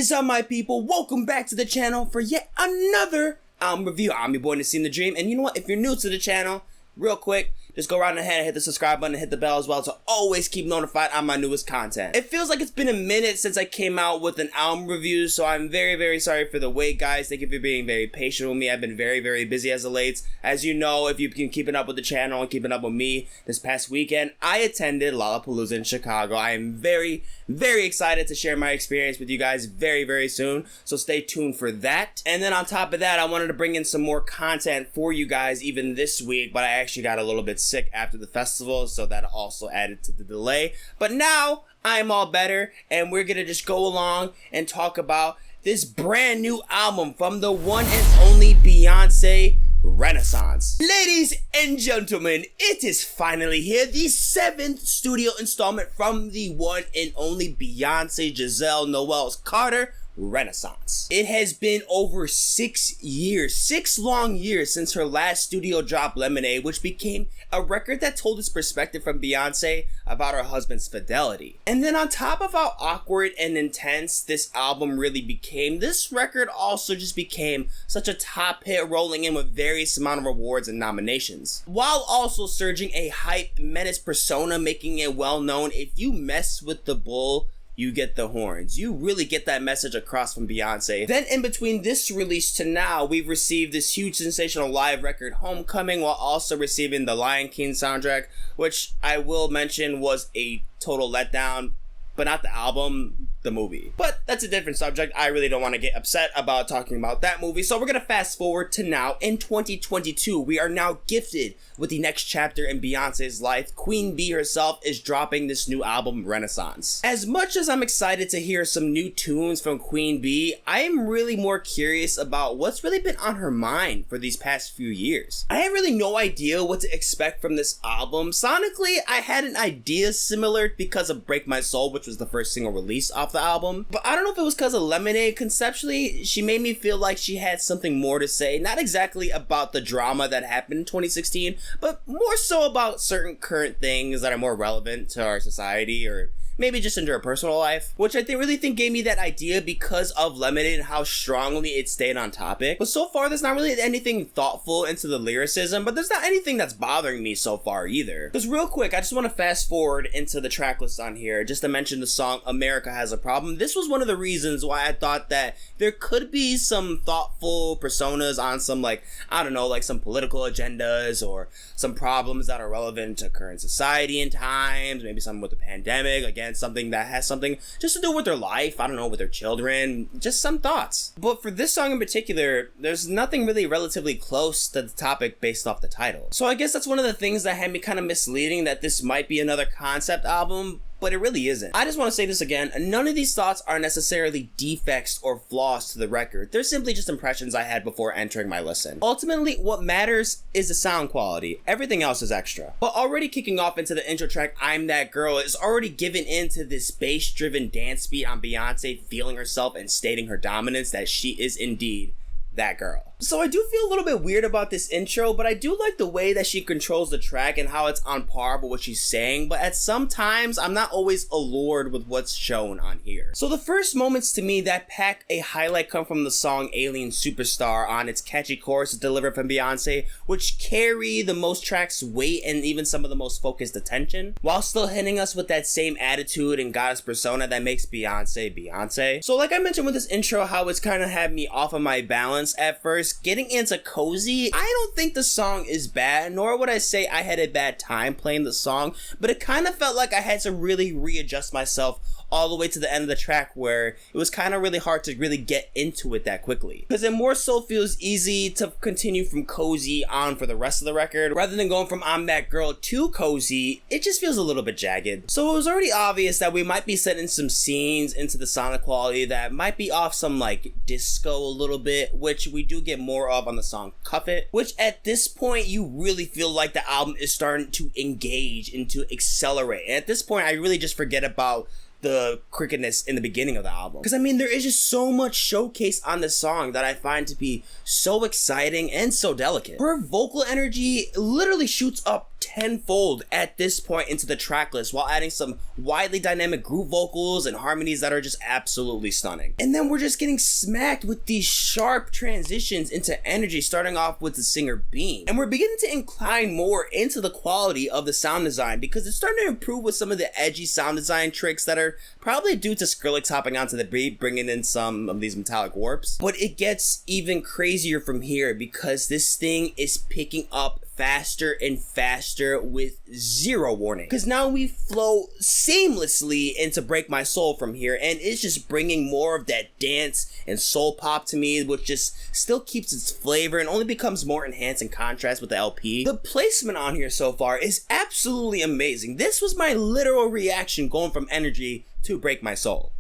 is up, my people? Welcome back to the channel for yet another album review. I'm your boy Nassim the Dream, and you know what? If you're new to the channel, real quick, just go right ahead and hit the subscribe button and hit the bell as well to always keep notified on my newest content. It feels like it's been a minute since I came out with an album review, so I'm very sorry for the wait, guys. Thank you for being very patient with me. I've been very busy as of late. As you know, if you've been keeping up with the channel and keeping up with me, this past weekend, I attended Lollapalooza in Chicago. I am very excited to share my experience with you guys very soon, so stay tuned for that. And then on top of that, I wanted to bring in some more content for you guys even this week, but I actually got a little bit sick after the festival, so that also added to the delay. But now I'm all better, and we're gonna just go along and talk about this brand new album from the one and only Beyoncé, Renaissance. Ladies and gentlemen, it is finally here, the 7th studio installment from the one and only Beyoncé Giselle Noel's Carter, Renaissance. It has been over 6 years, 6 long years since her last studio drop, Lemonade, which became a record that told its perspective from Beyoncé about her husband's fidelity. And then on top of how awkward and intense this album really became, this record also just became such a top hit, rolling in with various amount of awards and nominations, while also surging a hype menace persona, making it well known. If you mess with the bull, you get the horns. You really get that message across from Beyoncé. Then in between this release to now, we've received this huge sensational live record, Homecoming, while also receiving the Lion King soundtrack, which I will mention was a total letdown, but not the album, the movie. But that's a different subject. I really don't want to get upset about talking about that movie, so we're gonna fast forward to now. In 2022, we are now gifted with the next chapter in Beyonce's life. Queen Bee herself is dropping this new album, Renaissance. As much as I'm excited to hear some new tunes from Queen Bee, I am really more curious about what's really been on her mind for these past few years. I have really no idea what to expect from this album. Sonically, I had an idea similar because of Break My Soul, which was the first single released off the album, but I don't know if it was because of Lemonade. Conceptually, she made me feel like she had something more to say, not exactly about the drama that happened in 2016, but more so about certain current things that are more relevant to our society, or maybe just into her personal life, which I really think gave me that idea because of Lemonade and how strongly it stayed on topic. But so far, there's not really anything thoughtful into the lyricism, but there's not anything that's bothering me so far either. Because real quick, I just want to fast forward into the track list on here, just to mention the song America Has a Problem. This was one of the reasons why I thought that there could be some thoughtful personas on some, like, I don't know, like some political agendas or some problems that are relevant to current society and times, maybe something with the pandemic, again, something that has something just to do with their life, I don't know, with their children, just some thoughts. But for this song in particular, there's nothing really relatively close to the topic based off the title. So I guess that's one of the things that had me kind of misleading, that this might be another concept album, but it really isn't. I just want to say this again, none of these thoughts are necessarily defects or flaws to the record. They're simply just impressions I had before entering my listen. Ultimately, what matters is the sound quality. Everything else is extra. But already kicking off into the intro track, I'm That Girl, is already given into this bass-driven dance beat on Beyoncé feeling herself and stating her dominance, that she is indeed that girl. So I do feel a little bit weird about this intro, but I do like the way that she controls the track and how it's on par with what she's saying, but at some times I'm not always allured with what's shown on here. So the first moments to me that pack a highlight come from the song Alien Superstar on its catchy chorus delivered from Beyoncé, which carry the most track's weight and even some of the most focused attention, while still hitting us with that same attitude and goddess persona that makes Beyoncé Beyoncé. So like I mentioned with this intro, how it's kind of had me off of my balance at first. Getting into Cozy, I don't think the song is bad, nor would I say I had a bad time playing the song, but it kind of felt like I had to really readjust myself all the way to the end of the track, where it was kind of really hard to really get into it that quickly. Because it more so feels easy to continue from Cozy on for the rest of the record, rather than going from I'm That Girl to Cozy. It just feels a little bit jagged. So it was already obvious that we might be setting some scenes into the sonic quality that might be off some like disco a little bit, which we do get more of on the song Cuff It, which at this point you really feel like the album is starting to engage and to accelerate. And at this point I really just forget about the crookedness in the beginning of the album. Because I mean, there is just so much showcase on this song that I find to be so exciting and so delicate. Her vocal energy literally shoots up tenfold at this point into the track list while adding some widely dynamic group vocals and harmonies that are just absolutely stunning. And then we're just getting smacked with these sharp transitions into energy, starting off with the singer Bean. And we're beginning to incline more into the quality of the sound design because it's starting to improve with some of the edgy sound design tricks that are probably due to Skrillex hopping onto the beat, bringing in some of these metallic warps. But it gets even crazier from here because this thing is picking up faster and faster with zero warning. Because now we flow seamlessly into Break My Soul from here, and it's just bringing more of that dance and soul pop to me, which just still keeps its flavor and only becomes more enhanced in contrast with the LP. The placement on here so far is absolutely amazing. This was my literal reaction going from energy to Break My Soul.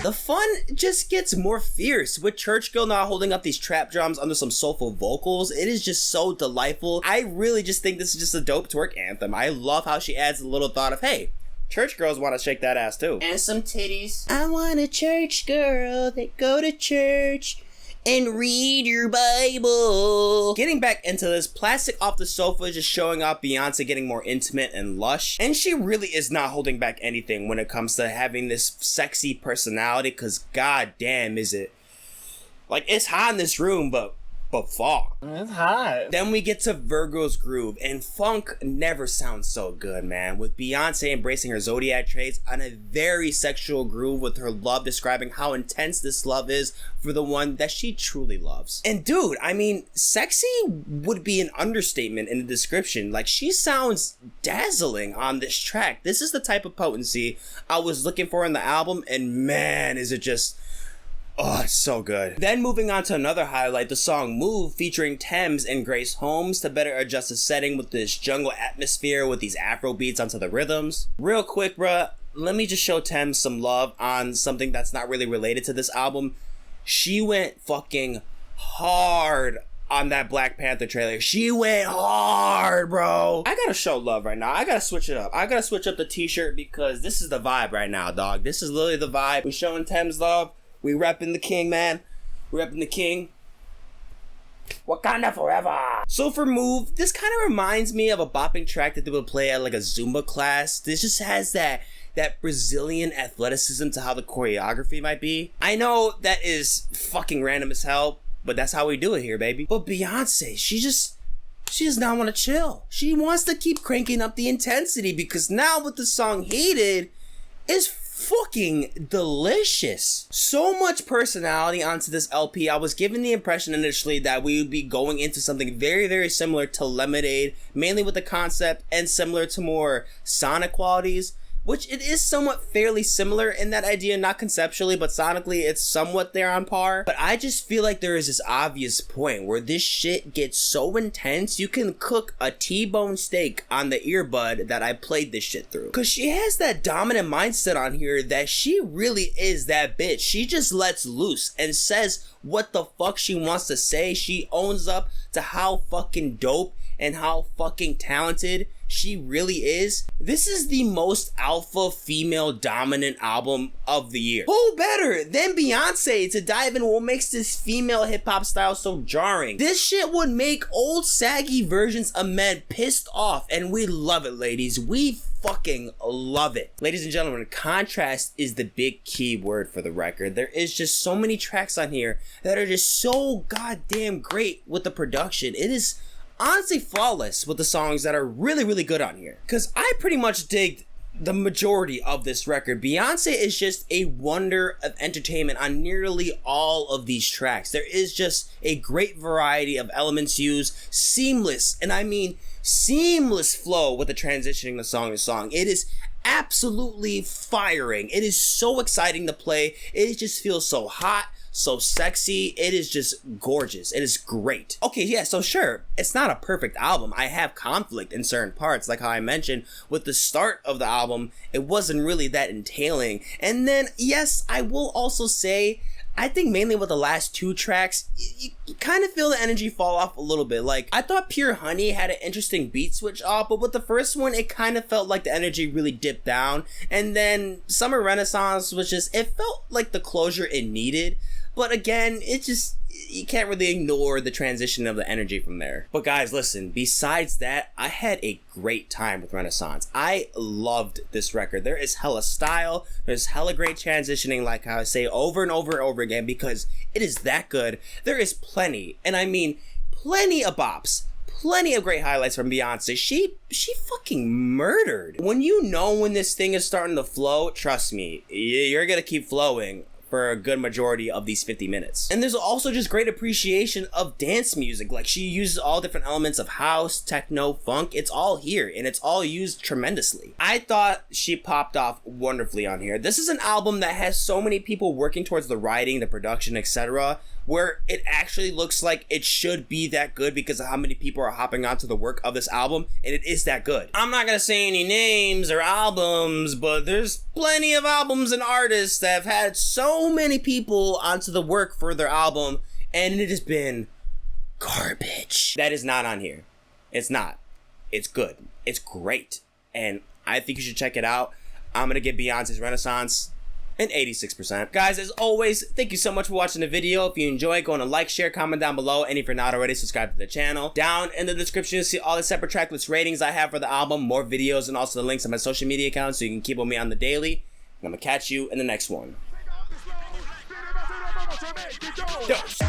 The fun just gets more fierce with Church Girl now holding up these trap drums under some soulful vocals. It is just so delightful. I really just think this is just a dope twerk anthem. I love how she adds a little thought of, hey, church girls want to shake that ass too. And some titties. I want a church girl that go to church and read your Bible. Getting back into this, Plastic Off the Sofa is just showing off Beyonce getting more intimate and lush. And she really is not holding back anything when it comes to having this sexy personality, because goddamn is it. Like, it's hot in this room, but fuck. It's hot. Then we get to VIRGO'S groove, and funk never sounds so good, man. With Beyonce embracing her zodiac traits on a very sexual groove with her love describing how intense this love is for the one that she truly loves. And dude, I mean, sexy would be an understatement in the description. Like, she sounds dazzling on this track. This is the type of potency I was looking for in the album, and man, is it just... oh, it's so good. Then moving on to another highlight, the song Move featuring Tems and Grace Holmes to better adjust the setting with this jungle atmosphere with these Afro beats onto the rhythms. Real quick, bruh, let me just show Tems some love on something that's not really related to this album. She went fucking hard on that Black Panther trailer. She went hard, bro. I gotta show love right now. I gotta switch it up. I gotta switch up the t-shirt because this is the vibe right now, dog. This is literally the vibe. We showing Tems love. We repping the king, man. We repping the king. Wakanda forever. So for Move, this kind of reminds me of a bopping track that they would play at like a Zumba class. This just has that Brazilian athleticism to how the choreography might be. I know that is fucking random as hell, but that's how we do it here, baby. But Beyonce, she does not want to chill. She wants to keep cranking up the intensity because now with the song Heated, is fucking delicious. So much personality onto this LP. I was given the impression initially that we would be going into something very, very similar to Lemonade, mainly with the concept and similar to more sonic qualities, which it is somewhat fairly similar in that idea, not conceptually, but sonically it's somewhat there on par. But I just feel like there is this obvious point where this shit gets so intense, you can cook a T-bone steak on the earbud that I played this shit through. Cause she has that dominant mindset on here that she really is that bitch. She just lets loose and says what the fuck she wants to say. She owns up to how fucking dope and how fucking talented she really is. This is the most alpha female dominant album of the year. Who better than Beyonce to dive in what makes this female hip hop style so jarring? This shit would make old saggy versions of men pissed off, and we love it, ladies. We fucking love it. Ladies and gentlemen, contrast is the big key word for the record. There is just so many tracks on here that are just so goddamn great with the production. It is honestly flawless with the songs that are really, really good on here. Because I pretty much digged the majority of this record. Beyonce is just a wonder of entertainment on nearly all of these tracks. There is just a great variety of elements used, seamless, and I mean seamless flow with the transitioning of song to song. It is absolutely firing. It is so exciting to play. It just feels so hot, so sexy. It is just gorgeous. It is great. Okay, yeah, so sure, it's not a perfect album. I have conflict in certain parts, like how I mentioned with the start of the album, it wasn't really that entailing. And then, yes, I will also say I think mainly with the last 2 tracks, you kind of feel the energy fall off a little bit. Like, I thought Pure Honey had an interesting beat switch off, but with the first one, it kind of felt like the energy really dipped down. And then Summer Renaissance was just, it felt like the closure it needed. But again, it just, you can't really ignore the transition of the energy from there. But guys, listen, besides that, I had a great time with Renaissance. I loved this record. There is hella style, there's hella great transitioning, like I say over and over and over again, because it is that good. There is plenty, and I mean plenty of bops. Plenty of great highlights from Beyonce. She fucking murdered. When you know when this thing is starting to flow, trust me, you're gonna keep flowing for a good majority of these 50 minutes. And there's also just great appreciation of dance music. Like, she uses all different elements of house, techno, funk. It's all here, and it's all used tremendously. I thought she popped off wonderfully on here. This is an album that has so many people working towards the writing, the production, etc., where it actually looks like it should be that good because of how many people are hopping onto the work of this album, and it is that good. I'm not gonna say any names or albums, but there's plenty of albums and artists that have had so many people onto the work for their album, and it has been garbage. That is not on here. It's not. It's good. It's great. And I think you should check it out. I'm gonna give Beyonce's Renaissance an 86%. Guys, as always, thank you so much for watching the video. If you enjoy, go on and like, share, comment down below, and if you're not already, subscribe to the channel. Down in the description, you'll see all the separate tracklist ratings I have for the album, more videos, and also the links to my social media accounts so you can keep with me on the daily. And I'm gonna catch you in the next one. Dose.